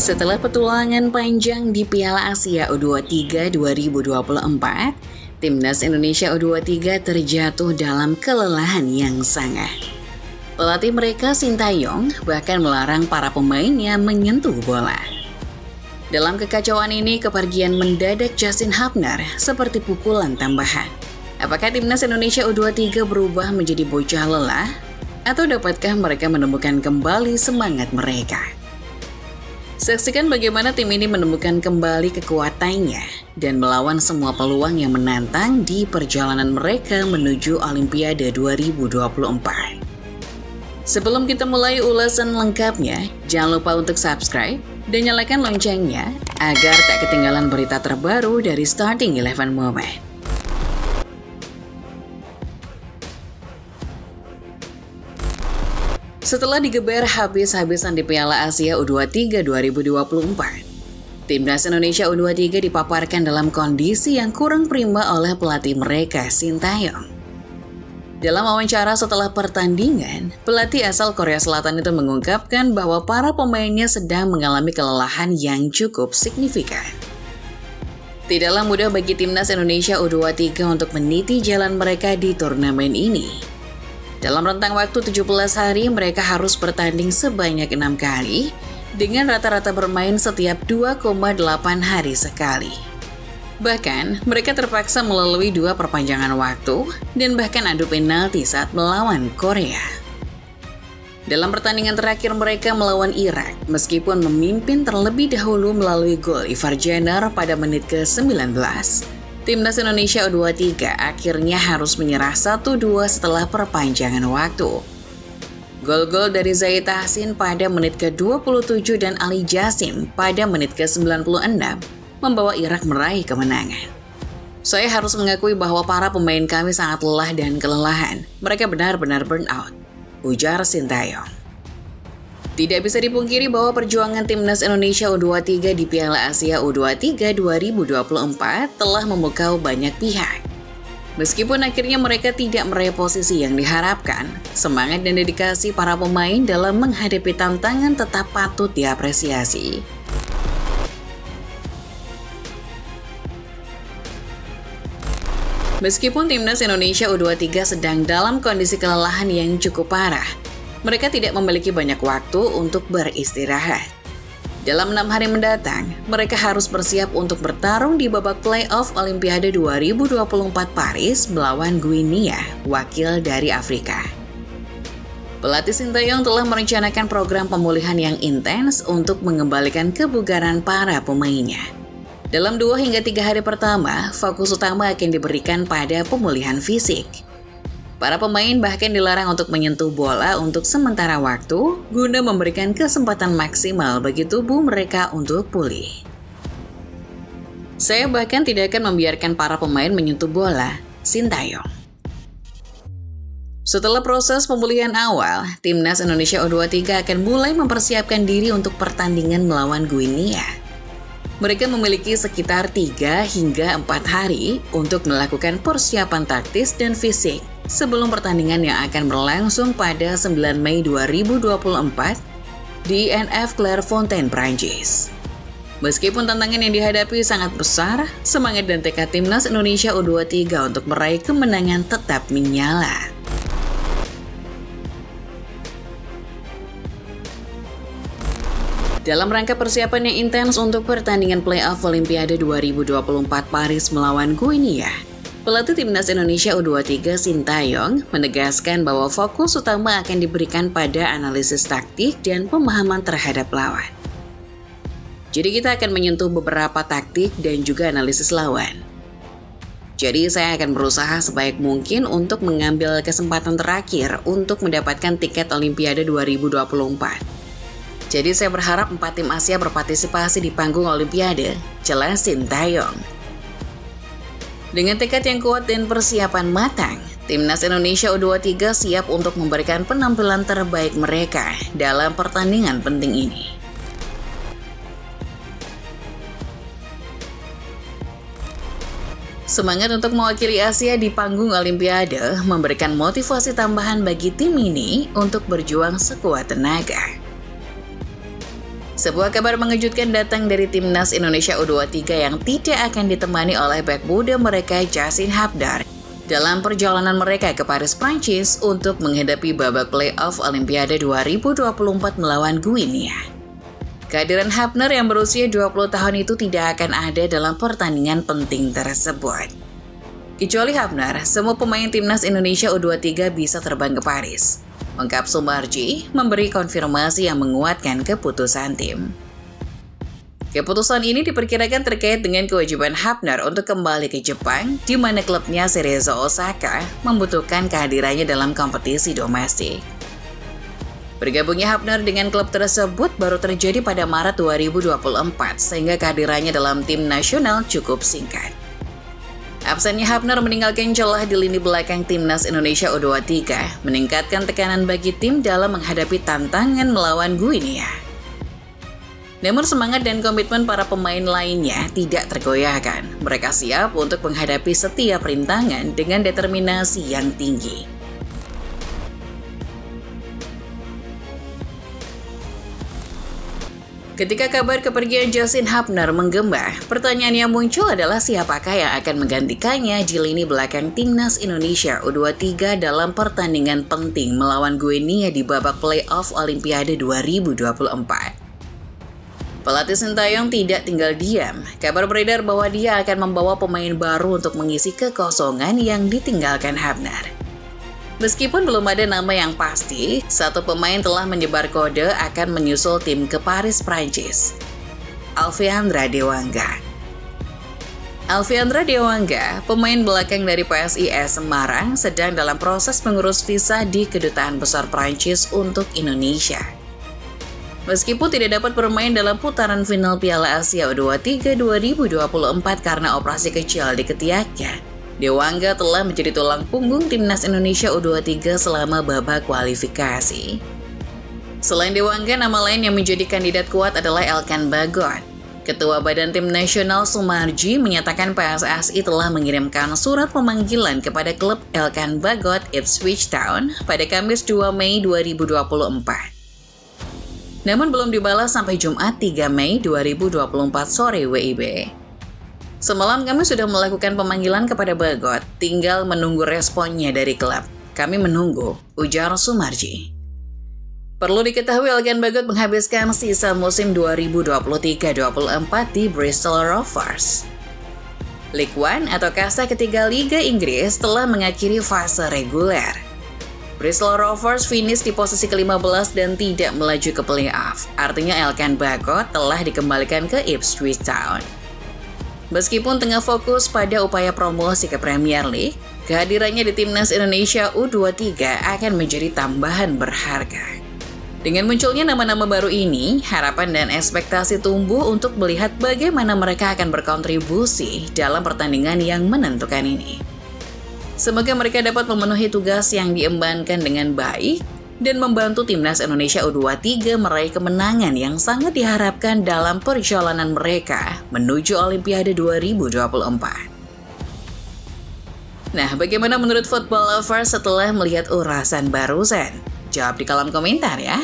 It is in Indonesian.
Setelah petualangan panjang di Piala Asia U23 2024, Timnas Indonesia U23 terjatuh dalam kelelahan yang sangat. Pelatih mereka Sintayong bahkan melarang para pemainnya menyentuh bola. Dalam kekacauan ini, kepergian mendadak Justin Hubner seperti pukulan tambahan. Apakah Timnas Indonesia U23 berubah menjadi bocah lelah? Atau dapatkah mereka menemukan kembali semangat mereka? Saksikan bagaimana tim ini menemukan kembali kekuatannya dan melawan semua peluang yang menantang di perjalanan mereka menuju Olimpiade 2024. Sebelum kita mulai ulasan lengkapnya, jangan lupa untuk subscribe dan nyalakan loncengnya agar tak ketinggalan berita terbaru dari Starting 11 Moment. Setelah digeber habis-habisan di Piala Asia U23 2024, Timnas Indonesia U23 dipaparkan dalam kondisi yang kurang prima oleh pelatih mereka, Sintayong. Dalam wawancara setelah pertandingan, pelatih asal Korea Selatan itu mengungkapkan bahwa para pemainnya sedang mengalami kelelahan yang cukup signifikan. Tidaklah mudah bagi Timnas Indonesia U23 untuk meniti jalan mereka di turnamen ini. Dalam rentang waktu 17 hari, mereka harus bertanding sebanyak 6 kali dengan rata-rata bermain setiap 2,8 hari sekali. Bahkan, mereka terpaksa melalui 2 perpanjangan waktu dan bahkan adu penalti saat melawan Korea. Dalam pertandingan terakhir mereka melawan Irak, meskipun memimpin terlebih dahulu melalui gol Ivar Jenner pada menit ke-19, Timnas Indonesia U23 akhirnya harus menyerah 1-2 setelah perpanjangan waktu. Gol-gol dari Zahid Tahsin pada menit ke-27 dan Ali Jassim pada menit ke-96 membawa Irak meraih kemenangan. Saya harus mengakui bahwa para pemain kami sangat lelah dan kelelahan. Mereka benar-benar burn out, ujar Sintayong. Tidak bisa dipungkiri bahwa perjuangan Timnas Indonesia U23 di Piala Asia U23 2024 telah memukau banyak pihak. Meskipun akhirnya mereka tidak meraih posisi yang diharapkan, semangat dan dedikasi para pemain dalam menghadapi tantangan tetap patut diapresiasi. Meskipun Timnas Indonesia U23 sedang dalam kondisi kelelahan yang cukup parah, mereka tidak memiliki banyak waktu untuk beristirahat. Dalam 6 hari mendatang, mereka harus bersiap untuk bertarung di babak playoff Olimpiade 2024 Paris melawan Guinea, wakil dari Afrika. Pelatih Sintayong telah merencanakan program pemulihan yang intens untuk mengembalikan kebugaran para pemainnya. Dalam 2 hingga 3 hari pertama, fokus utama akan diberikan pada pemulihan fisik. Para pemain bahkan dilarang untuk menyentuh bola untuk sementara waktu, guna memberikan kesempatan maksimal bagi tubuh mereka untuk pulih. Saya bahkan tidak akan membiarkan para pemain menyentuh bola, Sintayong. Setelah proses pemulihan awal, Timnas Indonesia U23 akan mulai mempersiapkan diri untuk pertandingan melawan Guinea. Mereka memiliki sekitar 3 hingga 4 hari untuk melakukan persiapan taktis dan fisik sebelum pertandingan yang akan berlangsung pada 9 Mei 2024 di NF Clairefontaine, Prancis. Meskipun tantangan yang dihadapi sangat besar, semangat dan tekad Timnas Indonesia U23 untuk meraih kemenangan tetap menyala. Dalam rangka persiapan yang intens untuk pertandingan playoff Olimpiade 2024 Paris melawan Guinea, pelatih Timnas Indonesia U23 Sintayong menegaskan bahwa fokus utama akan diberikan pada analisis taktik dan pemahaman terhadap lawan. Jadi kita akan menyentuh beberapa taktik dan juga analisis lawan. Jadi saya akan berusaha sebaik mungkin untuk mengambil kesempatan terakhir untuk mendapatkan tiket Olimpiade 2024. Jadi saya berharap 4 tim Asia berpartisipasi di panggung Olimpiade, jelas Sintayong. Dengan tekad yang kuat dan persiapan matang, Timnas Indonesia U23 siap untuk memberikan penampilan terbaik mereka dalam pertandingan penting ini. Semangat untuk mewakili Asia di panggung Olimpiade memberikan motivasi tambahan bagi tim ini untuk berjuang sekuat tenaga. Sebuah kabar mengejutkan datang dari Timnas Indonesia U23 yang tidak akan ditemani oleh bek muda mereka Yasin Habdar dalam perjalanan mereka ke Paris, Prancis untuk menghadapi babak playoff Olimpiade 2024 melawan Guinea. Kehadiran Habdar yang berusia 20 tahun itu tidak akan ada dalam pertandingan penting tersebut. Kecuali Habdar, semua pemain Timnas Indonesia U23 bisa terbang ke Paris. Ungkap Sumarji memberi konfirmasi yang menguatkan keputusan tim. Keputusan ini diperkirakan terkait dengan kewajiban Habdar untuk kembali ke Jepang, di mana klubnya Cerezo Osaka membutuhkan kehadirannya dalam kompetisi domestik. Bergabungnya Habdar dengan klub tersebut baru terjadi pada Maret 2024, sehingga kehadirannya dalam tim nasional cukup singkat. Absennya Habdar meninggalkan celah di lini belakang Timnas Indonesia U23, meningkatkan tekanan bagi tim dalam menghadapi tantangan melawan Guinea. Namun semangat dan komitmen para pemain lainnya tidak tergoyahkan. Mereka siap untuk menghadapi setiap rintangan dengan determinasi yang tinggi. Ketika kabar kepergian Yasin Habdar menggema, pertanyaan yang muncul adalah siapakah yang akan menggantikannya di lini belakang Timnas Indonesia U23 dalam pertandingan penting melawan Guinea di babak playoff Olimpiade 2024. Pelatih Sintayong tidak tinggal diam. Kabar beredar bahwa dia akan membawa pemain baru untuk mengisi kekosongan yang ditinggalkan Habdar. Meskipun belum ada nama yang pasti, satu pemain telah menyebar kode akan menyusul tim ke Paris, Prancis. Alfiandra Dewangga. Alfiandra Dewangga, pemain belakang dari PSIS Semarang, sedang dalam proses mengurus visa di Kedutaan Besar Prancis untuk Indonesia. Meskipun tidak dapat bermain dalam putaran final Piala Asia U23 2024 karena operasi kecil di ketiaknya, Dewangga telah menjadi tulang punggung Timnas Indonesia U23 selama babak kualifikasi. Selain Dewangga, nama lain yang menjadi kandidat kuat adalah Elkan Bagot. Ketua Badan Tim Nasional Sumarji menyatakan PSSI telah mengirimkan surat pemanggilan kepada klub Elkan Bagot Ipswich Town pada Kamis 2 Mei 2024. Namun belum dibalas sampai Jumat 3 Mei 2024 sore WIB. Semalam kami sudah melakukan pemanggilan kepada Bagot, tinggal menunggu responnya dari klub. Kami menunggu, ujar Sumarji. Perlu diketahui Elkan Bagot menghabiskan sisa musim 2023-24 di Bristol Rovers. League One atau kasta ketiga Liga Inggris telah mengakhiri fase reguler. Bristol Rovers finish di posisi ke-15 dan tidak melaju ke playoff. Artinya Elkan Bagot telah dikembalikan ke Ipswich Town. Meskipun tengah fokus pada upaya promosi ke Premier League, kehadirannya di Timnas Indonesia U23 akan menjadi tambahan berharga. Dengan munculnya nama-nama baru ini, harapan dan ekspektasi tumbuh untuk melihat bagaimana mereka akan berkontribusi dalam pertandingan yang menentukan ini. Semoga mereka dapat memenuhi tugas yang diembankan dengan baik dan membantu Timnas Indonesia U23 meraih kemenangan yang sangat diharapkan dalam perjalanan mereka menuju Olimpiade 2024. Nah, bagaimana menurut Football Lovers setelah melihat urasan barusan? Jawab di kolom komentar ya!